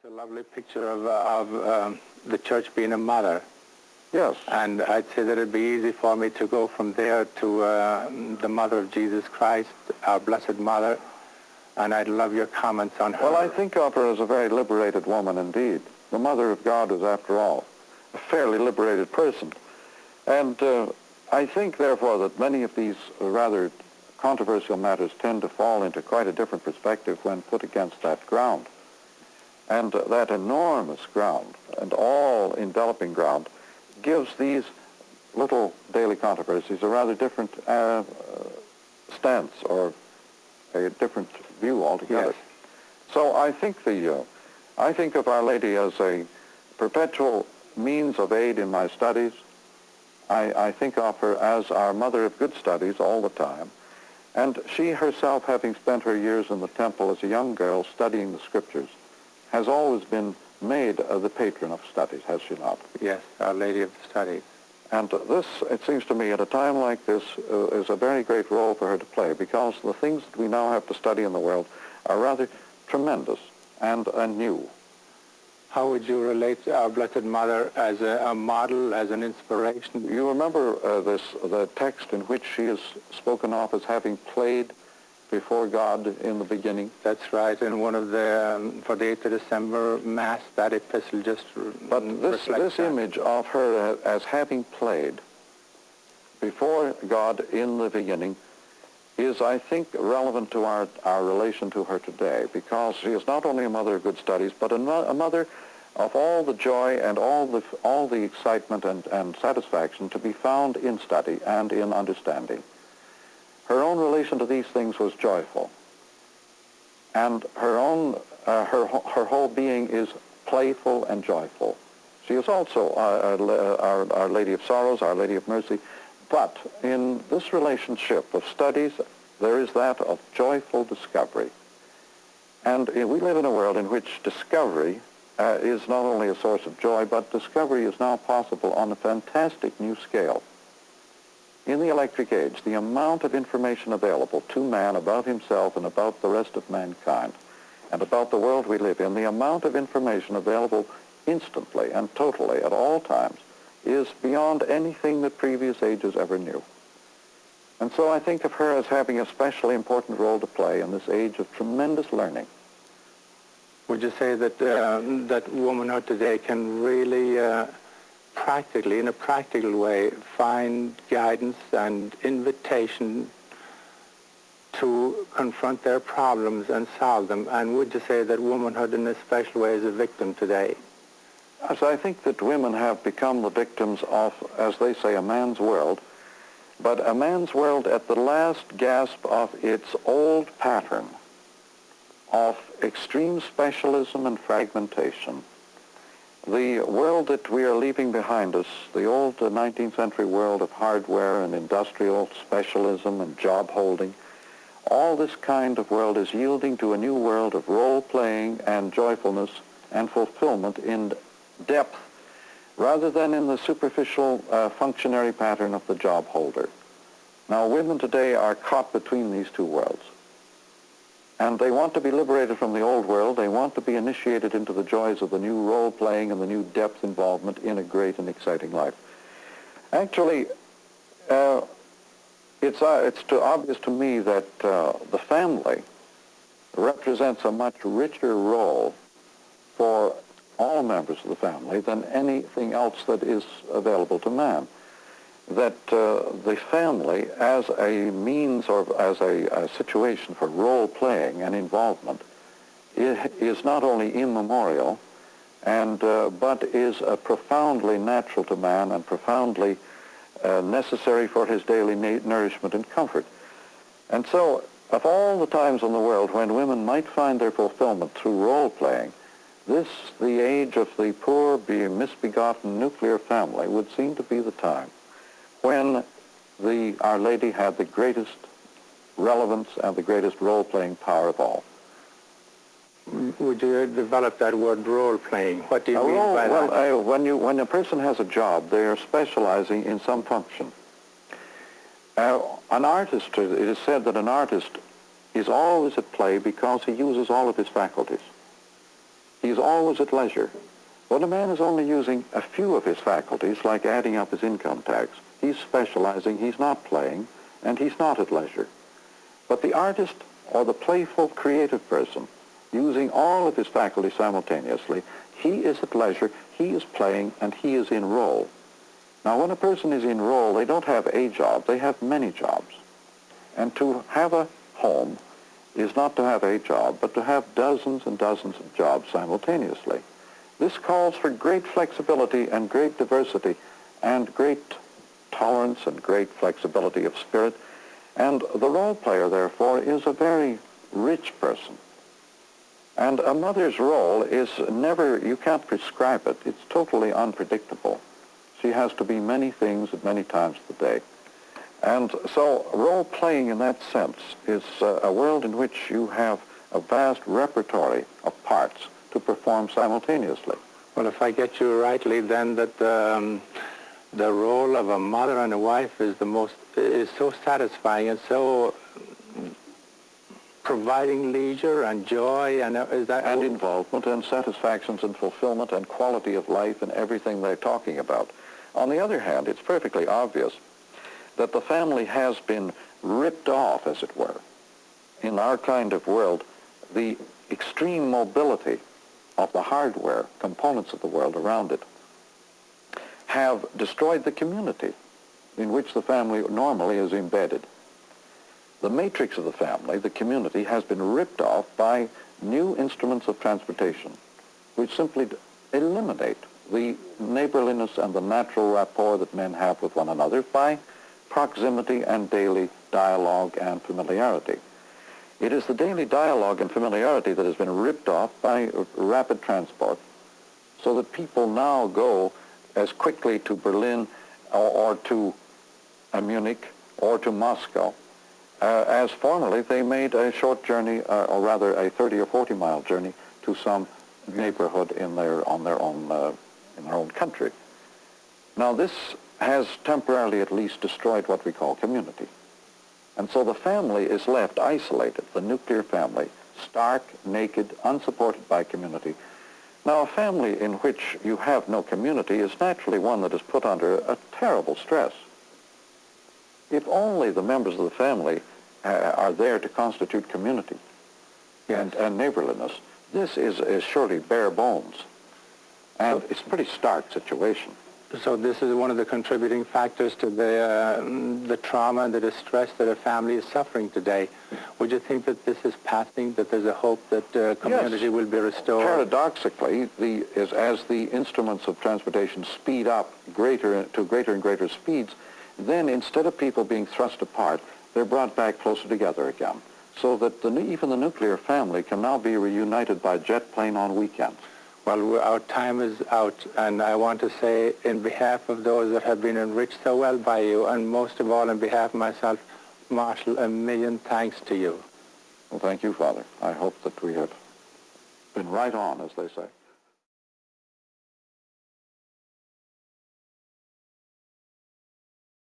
a lovely picture of the church being a mother. Yes. And I'd say that it'd be easy for me to go from there to the mother of Jesus Christ, our Blessed Mother, and I'd love your comments on her. Well, I think of her as a very liberated woman indeed. The Mother of God is, after all, a fairly liberated person. And I think, therefore, that many of these rather controversial matters tend to fall into quite a different perspective when put against that ground. And that enormous ground, and all-enveloping ground, gives these little daily controversies a rather different stance, or a different view altogether. Yes. So I think of Our Lady as a perpetual means of aid in my studies. I think of her as our mother of good studies all the time. And she herself, having spent her years in the temple as a young girl studying the scriptures, has always been made the patron of studies, has she not? Yes, Our Lady of the Studies. And this, it seems to me, at a time like this, is a very great role for her to play, because the things that we now have to study in the world are rather tremendous and new. How would you relate to our Blessed Mother as a model, as an inspiration? You remember the text in which she is spoken of as having played before God in the beginning? That's right. In one of the, for the 8th of December Mass, that epistle just But this image of her as having played before God in the beginning is, I think, relevant to our relation to her today, because she is not only a mother of good studies, but a mother of all the joy and all the excitement and satisfaction to be found in study and in understanding. Her own relation to these things was joyful, and her whole being is playful and joyful. She is also our Lady of Sorrows, Our Lady of Mercy, but in this relationship of studies, there is that of joyful discovery. And we live in a world in which discovery is not only a source of joy, but discovery is now possible on a fantastic new scale. In the electric age, the amount of information available to man about himself and about the rest of mankind and about the world we live in, the amount of information available instantly and totally at all times is beyond anything that previous ages ever knew. And so I think of her as having a especially important role to play in this age of tremendous learning. Would you say that that womanhood today can really practically, in a practical way, find guidance and invitation to confront their problems and solve them? And would you say that womanhood in a special way is a victim today? Yes, I think that women have become the victims of, as they say, a man's world, but a man's world at the last gasp of its old pattern of extreme specialism and fragmentation. The world that we are leaving behind us, the old 19th century world of hardware and industrial specialism and job holding, all this kind of world is yielding to a new world of role-playing and joyfulness and fulfillment in depth, rather than in the superficial functionary pattern of the job holder. Now, women today are caught between these two worlds. And they want to be liberated from the old world. They want to be initiated into the joys of the new role-playing and the new depth involvement in a great and exciting life. Actually, it's obvious to me that the family represents a much richer role for all members of the family than anything else that is available to man. That the family, as a means or as a situation for role-playing and involvement, is not only immemorial, but is profoundly natural to man and profoundly necessary for his daily nourishment and comfort. And so, of all the times in the world when women might find their fulfillment through role-playing, this, the age of the poor, misbegotten nuclear family, would seem to be the time when Our Lady had the greatest relevance and the greatest role-playing power of all. Would you develop that word role-playing? What do you mean by that? Well, when a person has a job, they are specializing in some function. An artist, it is said that an artist is always at play because he uses all of his faculties. He's always at leisure. When a man is only using a few of his faculties, like adding up his income tax, he's specializing, he's not playing, and he's not at leisure. But the artist or the playful, creative person, using all of his faculties simultaneously, he is at leisure, he is playing, and he is in role. Now, when a person is in role, they don't have a job, they have many jobs. And to have a home is not to have a job, but to have dozens and dozens of jobs simultaneously. This calls for great flexibility and great diversity and great tolerance and great flexibility of spirit. And the role player, therefore, is a very rich person. And a mother's role is never, you can't prescribe it. It's totally unpredictable. She has to be many things at many times of the day. And so role-playing in that sense is a world in which you have a vast repertory of parts to perform simultaneously. Well, if I get you rightly, then that the role of a mother and a wife is so satisfying and so providing leisure and joy and involvement and satisfactions and fulfillment and quality of life and everything they're talking about. On the other hand, it's perfectly obvious that the family has been ripped off, as it were. In our kind of world, the extreme mobility of the hardware components of the world around it have destroyed the community in which the family normally is embedded. The matrix of the family, the community, has been ripped off by new instruments of transportation, which simply eliminate the neighborliness and the natural rapport that men have with one another by proximity and daily dialogue and familiarity. It is the daily dialogue and familiarity that has been ripped off by rapid transport, so that people now go as quickly to Berlin or to Munich or to Moscow as formerly they made a short journey, or rather a 30 or 40 mile journey to some neighborhood in their own country. Now this has temporarily at least destroyed what we call community. And so the family is left isolated, the nuclear family, stark, naked, unsupported by community. Now a family in which you have no community is naturally one that is put under a terrible stress. If only the members of the family are there to constitute community and neighborliness, this is surely bare bones. And it's a pretty stark situation. So this is one of the contributing factors to the trauma and the distress that a family is suffering today. Would you think that this is passing, that there's a hope that community will be restored? Paradoxically, as the instruments of transportation speed up to greater and greater speeds, then instead of people being thrust apart, they're brought back closer together again, so that even the nuclear family can now be reunited by jet plane on weekends. Well, our time is out, and I want to say, in behalf of those that have been enriched so well by you, and most of all, on behalf of myself, Marshall, a million thanks to you. Well, thank you, Father. I hope that we have been right on, as they say.